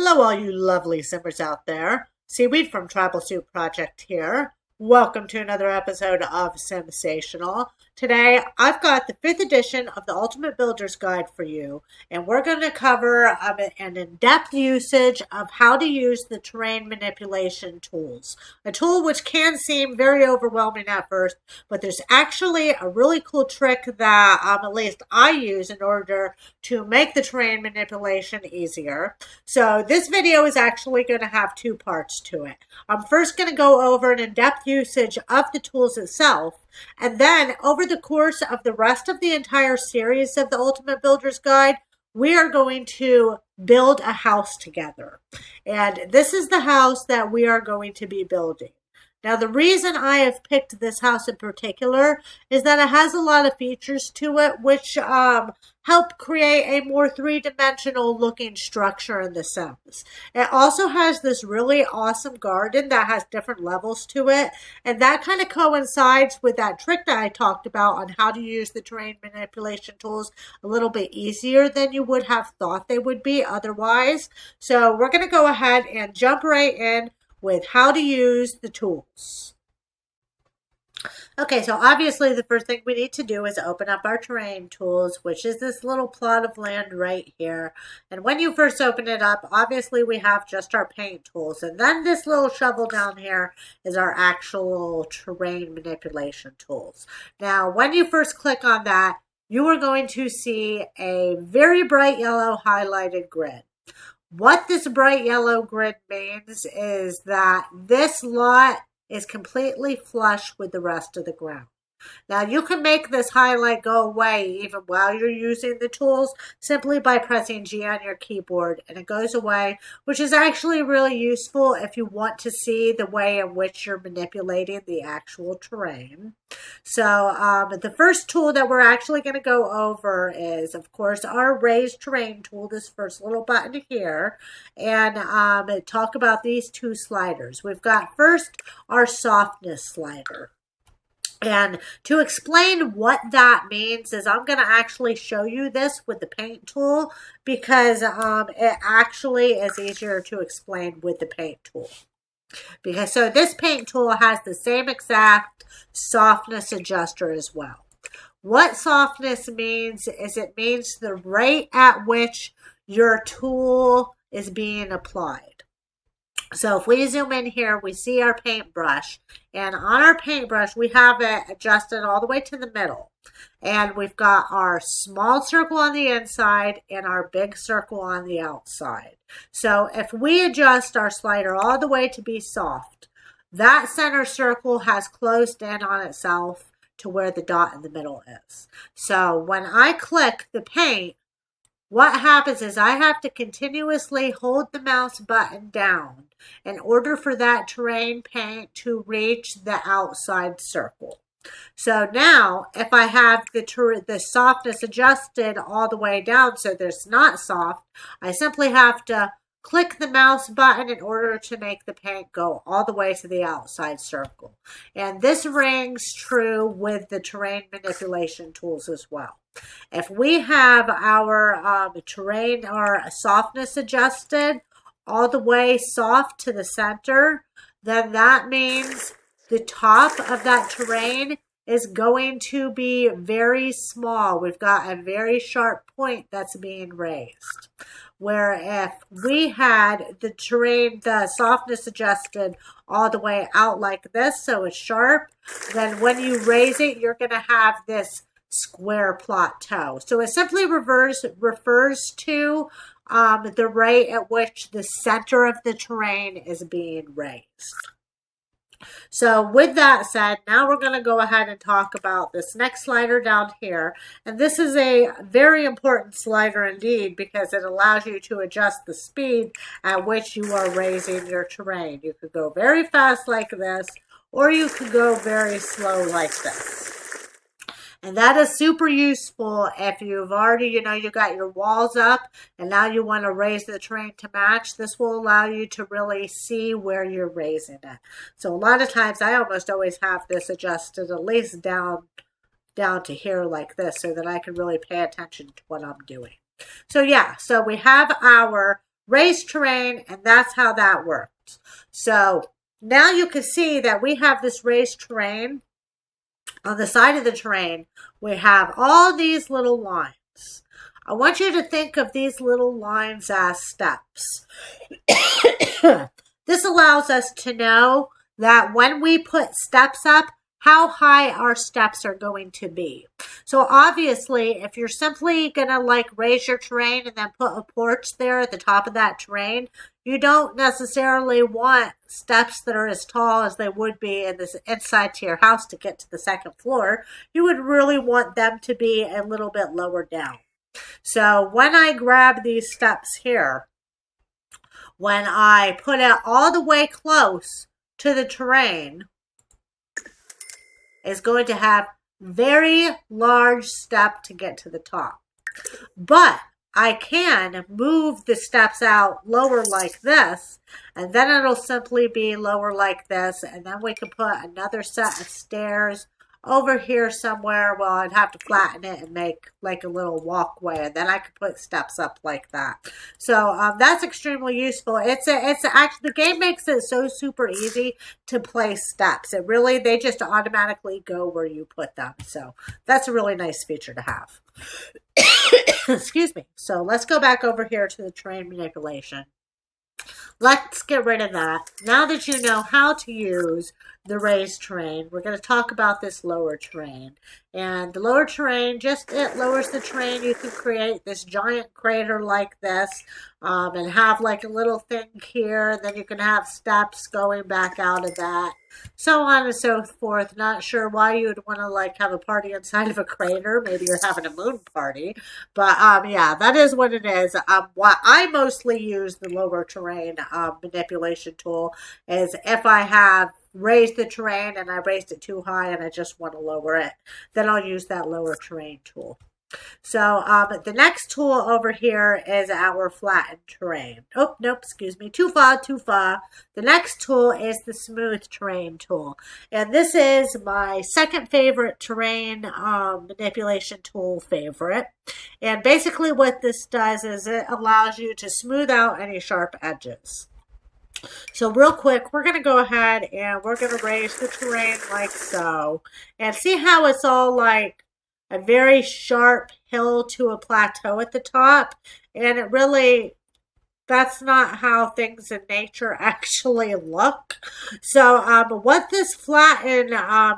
Hello, all you lovely simmers out there. Seaweed from Tribal Soup Project here. Welcome to another episode of SIMsational. Today, I've got the 5th edition of the Ultimate Builder's Guide for you, and we're going to cover an in-depth usage of how to use the terrain manipulation tools. A tool which can seem very overwhelming at first, but there's actually a really cool trick that at least I use in order to make the terrain manipulation easier. So this video is actually going to have 2 parts to it. I'm first going to go over an in-depth usage of the tools itself, and then over the course of the rest of the entire series of the Ultimate Builder's Guide, we are going to build a house together. And this is the house that we are going to be building. Now, the reason I have picked this house in particular is that it has a lot of features to it which help create a more three-dimensional looking structure in The Sims. It also has this really awesome garden that has different levels to it, and that kind of coincides with that trick that I talked about on how to use the terrain manipulation tools a little bit easier than you would have thought they would be otherwise. So we're going to go ahead and jump right in with how to use the tools. Okay, so obviously the first thing we need to do is open up our terrain tools, which is this little plot of land right here. And when you first open it up, obviously we have just our paint tools. And then this little shovel down here is our actual terrain manipulation tools. Now, when you first click on that, you are going to see a very bright yellow highlighted grid. What this bright yellow grid means is that this lot is completely flush with the rest of the ground. Now, you can make this highlight go away even while you're using the tools simply by pressing G on your keyboard, and it goes away, which is actually really useful if you want to see the way in which you're manipulating the actual terrain. So the first tool that we're actually going to go over is, of course, our raised terrain tool, this first little button here, and talk about these 2 sliders. We've got first our softness slider. And to explain what that means is I'm going to actually show you this with the paint tool because it actually is easier to explain with the paint tool. So this paint tool has the same exact softness adjuster as well. What softness means is it means the rate at which your tool is being applied. So if we zoom in here, we see our paintbrush, and on our paintbrush, we have it adjusted all the way to the middle. And we've got our small circle on the inside and our big circle on the outside. So if we adjust our slider all the way to be soft, that center circle has closed in on itself to where the dot in the middle is. So when I click the paint, what happens is I have to continuously hold the mouse button down in order for that terrain paint to reach the outside circle. So now, if I have the softness adjusted all the way down so there's not soft, I simply have to click the mouse button in order to make the paint go all the way to the outside circle. And this rings true with the terrain manipulation tools as well. If we have our terrain or softness adjusted all the way soft to the center, then that means the top of that terrain is going to be very small. We've got a very sharp point that's being raised. Where if we had the terrain, the softness adjusted all the way out like this, so it's sharp, then when you raise it, you're going to have this square plateau. So it simply refers to the rate at which the center of the terrain is being raised. So with that said, now we're going to go ahead and talk about this next slider down here. And this is a very important slider indeed because it allows you to adjust the speed at which you are raising your terrain. You could go very fast like this, or you could go very slow like this. And that is super useful if you've already, you got your walls up and now you want to raise the terrain to match. This will allow you to really see where you're raising it. So a lot of times I almost always have this adjusted at least down to here like this so that I can really pay attention to what I'm doing. So yeah, so we have our raised terrain, and that's how that works. So now you can see that we have this raised terrain. On the side of the terrain, we have all these little lines. I want you to think of these little lines as steps. This allows us to know that when we put steps up, how high our steps are going to be. So obviously, if you're simply going to like raise your terrain and then put a porch there at the top of that terrain, you don't necessarily want steps that are as tall as they would be in this inside to your house to get to the second floor. You would really want them to be a little bit lower down. So when I grab these steps here, when I put it all the way close to the terrain, it's going to have very large step to get to the top. But I can move the steps out lower like this, and then it'll simply be lower like this, and then we can put another set of stairs over here somewhere. Well, I'd have to flatten it and make like a little walkway, and then I could put steps up like that. So that's extremely useful. It's actually, the game makes it so super easy to place steps. They just automatically go where you put them. So that's a really nice feature to have. Excuse me. So let's go back over here to the terrain manipulation. Let's get rid of that. Now that you know how to use the raised terrain, we're going to talk about this lower terrain. And the lower terrain, it lowers the terrain. You can create this giant crater like this and have like a little thing here. Then you can have steps going back out of that. So on and so forth. Not sure why you would want to like have a party inside of a crater. Maybe you're having a moon party. But yeah, that is what it is. What I mostly use the lower terrain manipulation tool is if I have raised the terrain and I raised it too high and I just want to lower it, then I'll use that lower terrain tool. So the next tool over here is our flattened terrain. Oh, nope, excuse me. Too far. The next tool is the smooth terrain tool. And this is my second favorite terrain manipulation tool favorite. And basically what this does is it allows you to smooth out any sharp edges. So real quick, we're going to go ahead and we're going to raise the terrain like so. And see how it's all like a very sharp hill to a plateau at the top. And that's not how things in nature actually look. So what this flattened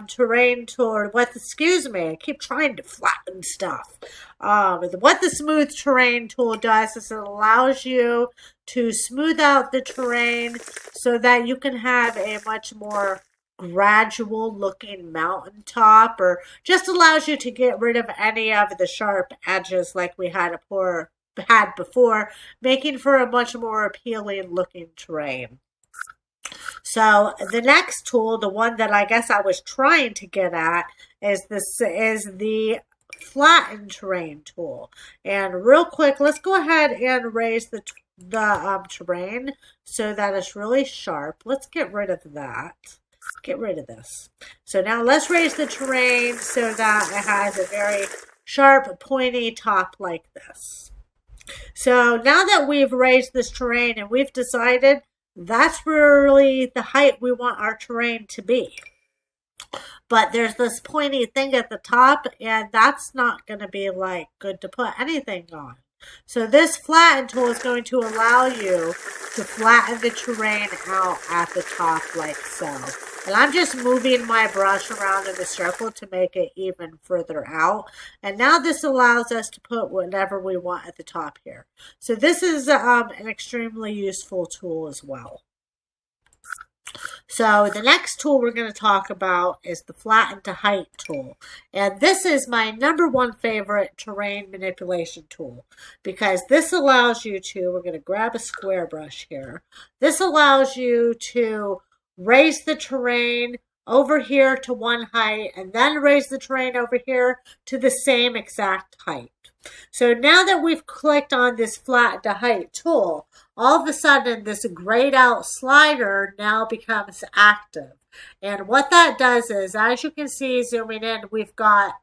terrain tool, I keep trying to flatten stuff. What the smooth terrain tool does is it allows you to smooth out the terrain so that you can have a much more gradual looking mountaintop, or just allows you to get rid of any of the sharp edges like we had before, making for a much more appealing looking terrain. So the next tool, the one that I guess I was trying to get at, is the flattened terrain tool. And real quick, let's go ahead and raise the terrain so that it's really sharp. Let's get rid of that. Get rid of this. So now let's raise the terrain so that it has a very sharp, pointy top like this. So now that we've raised this terrain and we've decided that's really the height we want our terrain to be. But there's this pointy thing at the top, and that's not going to be like good to put anything on. So this flatten tool is going to allow you to flatten the terrain out at the top like so. And I'm just moving my brush around in a circle to make it even further out. And now this allows us to put whatever we want at the top here. So this is an extremely useful tool as well. So the next tool we're going to talk about is the flatten to height tool. And this is my #1 favorite terrain manipulation tool because this allows you to, we're going to grab a square brush here. This allows you to raise the terrain over here to one height and then raise the terrain over here to the same exact height. So now that we've clicked on this flatten to height tool, all of a sudden this grayed out slider now becomes active. And what that does is, as you can see zooming in, we've got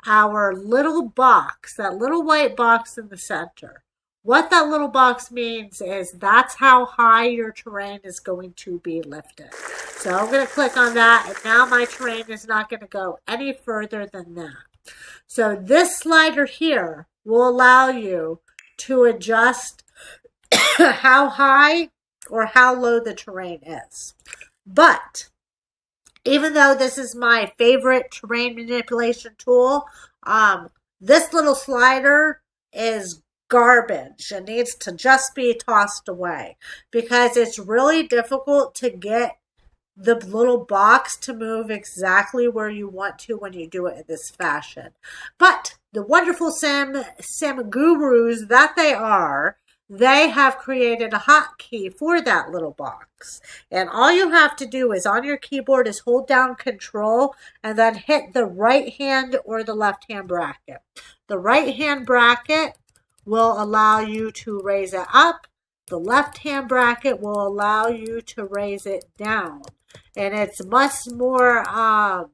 our little box, that little white box in the center. what that little box means is that's how high your terrain is going to be lifted. So I'm going to click on that, and now my terrain is not going to go any further than that. So this slider here will allow you to adjust how high or how low the terrain is. But even though this is my favorite terrain manipulation tool, this little slider is garbage and needs to just be tossed away because it's really difficult to get the little box to move exactly where you want to when you do it in this fashion. But the wonderful sim gurus that they are, they have created a hotkey for that little box. And all you have to do is on your keyboard is hold down Control and then hit the right hand or the left hand bracket. The right hand bracket will allow you to raise it up. The left hand bracket will allow you to raise it down. And it's much more, I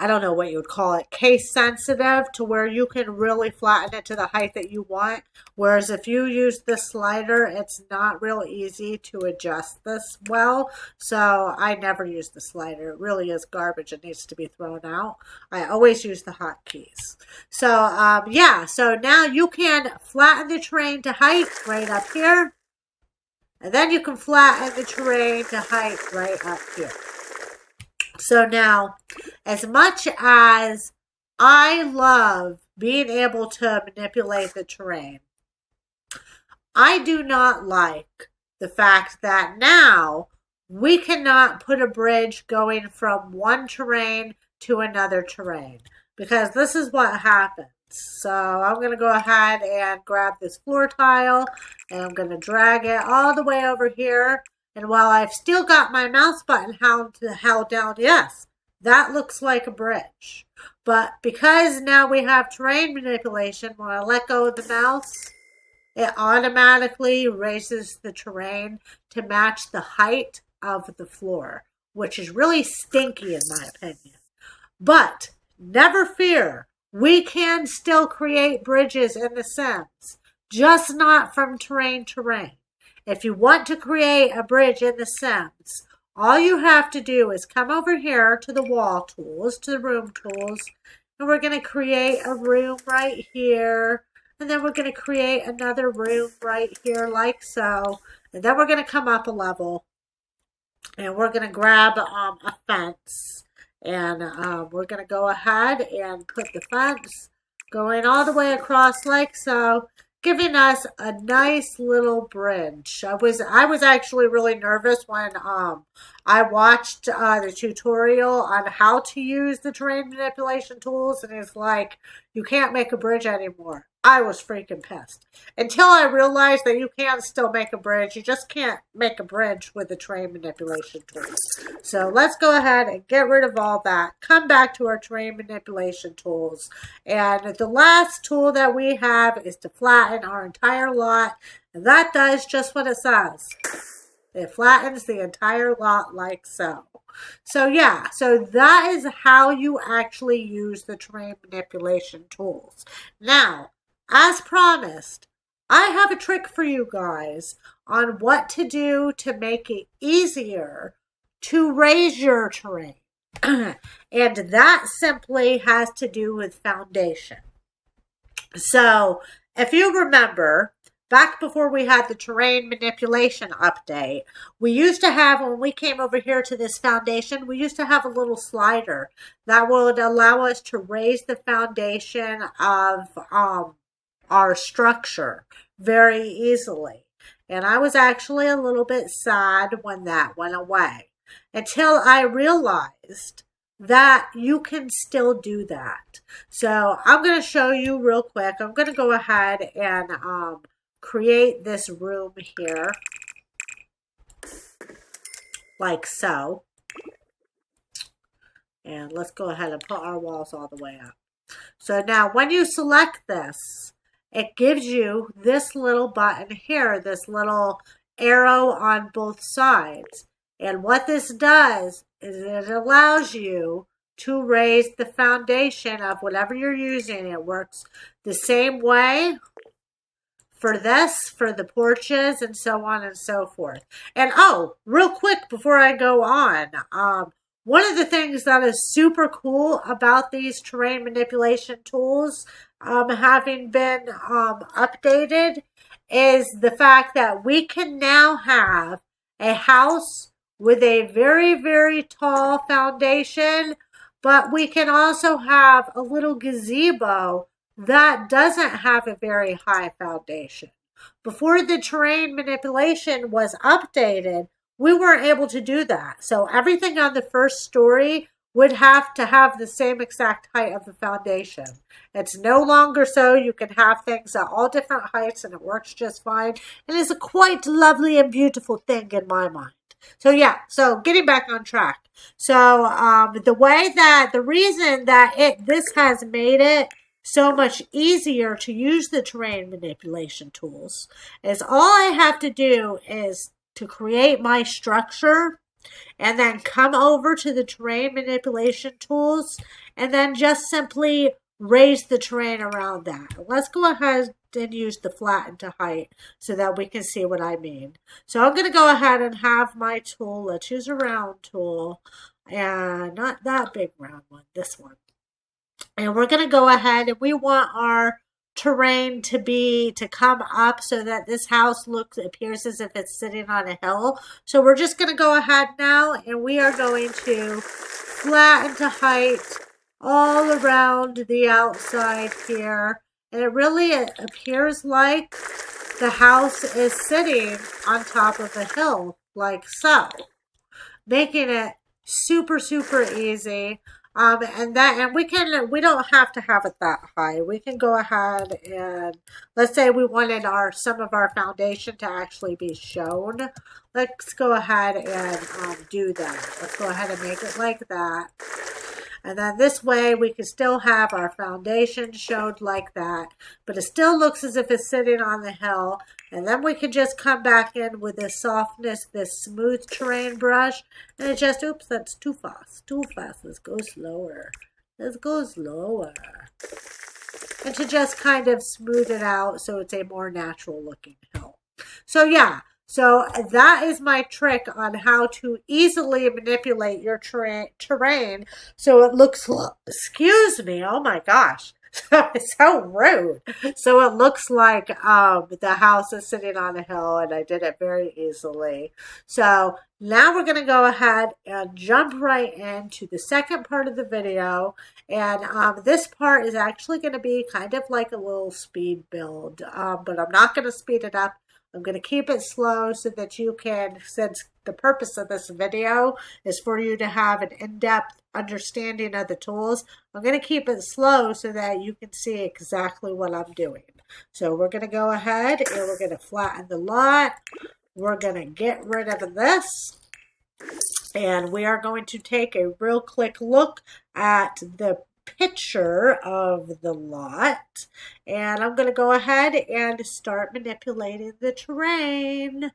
don't know what you would call it, case sensitive, to where you can really flatten it to the height that you want. Whereas if you use the slider, it's not real easy to adjust this well. So I never use the slider. It really is garbage. It needs to be thrown out. I always use the hotkeys. So yeah, so now you can flatten the terrain to height right up here. And then you can flatten the terrain to height right up here. So now, as much as I love being able to manipulate the terrain, I do not like the fact that now we cannot put a bridge going from one terrain to another terrain, because this is what happens. So I'm going to go ahead and grab this floor tile and I'm going to drag it all the way over here. And while I've still got my mouse button held down, yes, that looks like a bridge. But because now we have terrain manipulation, when I let go of the mouse, it automatically raises the terrain to match the height of the floor, which is really stinky in my opinion. But never fear, we can still create bridges in The Sims, just not from terrain to terrain. If you want to create a bridge in The Sims, all you have to do is come over here to the wall tools, to the room tools, and we're going to create a room right here. And then we're going to create another room right here like so. And then we're going to come up a level. And we're going to grab a fence. And we're going to go ahead and put the fence going all the way across like so, giving us a nice little bridge. I was actually really nervous when I watched the tutorial on how to use the terrain manipulation tools, and it's like, you can't make a bridge anymore. I was freaking pissed. Until I realized that you can still make a bridge. You just can't make a bridge with the terrain manipulation tools. So let's go ahead and get rid of all that. Come back to our terrain manipulation tools. And the last tool that we have is to flatten our entire lot. And that does just what it says. It flattens the entire lot like so. So yeah, so that is how you actually use the terrain manipulation tools. Now, as promised, I have a trick for you guys on what to do to make it easier to raise your terrain. And that simply has to do with foundation. So if you remember, back before we had the terrain manipulation update, we used to have, when we came over here to this foundation, we used to have a little slider that would allow us to raise the foundation of our structure very easily. And I was actually a little bit sad when that went away, until I realized that you can still do that. So I'm going to show you real quick. I'm going to go ahead and create this room here like so. And let's go ahead and put our walls all the way up. So now when you select this, it gives you this little button here, this little arrow on both sides. And what this does is it allows you to raise the foundation of whatever you're using. It works the same way for this, for the porches, and so on and so forth. And oh, real quick before I go on, one of the things that is super cool about these terrain manipulation tools, having been updated, is the fact that we can now have a house with a very, very tall foundation, but we can also have a little gazebo that doesn't have a very high foundation. Before the terrain manipulation was updated, we weren't able to do that. So everything on the first story would have to have the same exact height of the foundation. It's no longer so. You can have things at all different heights and it works just fine. And it's a quite lovely and beautiful thing in my mind. So yeah, so getting back on track. So the reason that this has made it so much easier to use the terrain manipulation tools is all I have to do is to create my structure and then come over to the terrain manipulation tools and then just simply raise the terrain around that. Let's go ahead and use the flatten to height so that we can see what I mean. So I'm going to go ahead and have my tool. Let's use a round tool and not that big round one, this one. And we're going to go ahead and we want our terrain to come up so that this house appears as if it's sitting on a hill. So we're just going to go ahead now and we are going to flatten to height all around the outside here. And it really appears like the house is sitting on top of a hill, like so, making it super, super easy. And we don't have to have it that high. We can go ahead and let's say we wanted some of our foundation to actually be shown. Let's go ahead and do that. Let's go ahead and make it like that. And then this way we can still have our foundation showed like that, but it still looks as if it's sitting on the hill. And then we can just come back in with this softness, this smooth terrain brush. And it just, oops, that's too fast, too fast. Let's go slower. Let's go slower. And to just kind of smooth it out so it's a more natural looking hill. So yeah. So that is my trick on how to easily manipulate your terrain so it looks, excuse me, oh my gosh, it's so rude. So it looks like the house is sitting on a hill and I did it very easily. So now we're going to go ahead and jump right into the second part of the video. And this part is actually going to be kind of like a little speed build, but I'm not going to speed it up. I'm going to keep it slow so that you can, since the purpose of this video is for you to have an in-depth understanding of the tools, I'm going to keep it slow so that you can see exactly what I'm doing. So we're going to go ahead and we're going to flatten the lot. We're going to get rid of this. And we are going to take a real quick look at the picture of the lot, and I'm going to go ahead and start manipulating the terrain.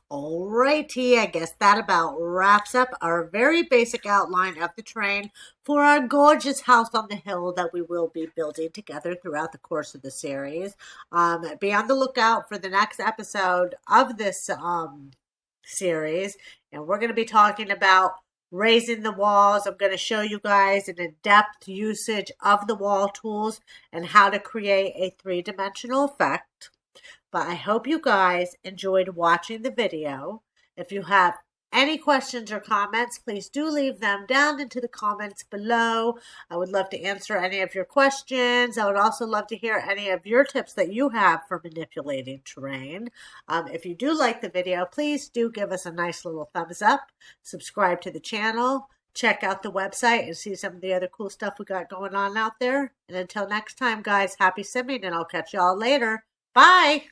Alrighty, I guess that about wraps up our very basic outline of the terrain for our gorgeous house on the hill that we will be building together throughout the course of the series. Be on the lookout for the next episode of this series, and we're going to be talking about raising the walls. I'm going to show you guys an in-depth usage of the wall tools and how to create a three-dimensional effect. But I hope you guys enjoyed watching the video. If you have any questions or comments, please do leave them down into the comments below. I would love to answer any of your questions. I would also love to hear any of your tips that you have for manipulating terrain. If you do like the video, please do give us a nice little thumbs up. Subscribe to the channel. Check out the website and see some of the other cool stuff we got going on out there. And until next time, guys, happy simming, and I'll catch y'all later. Bye!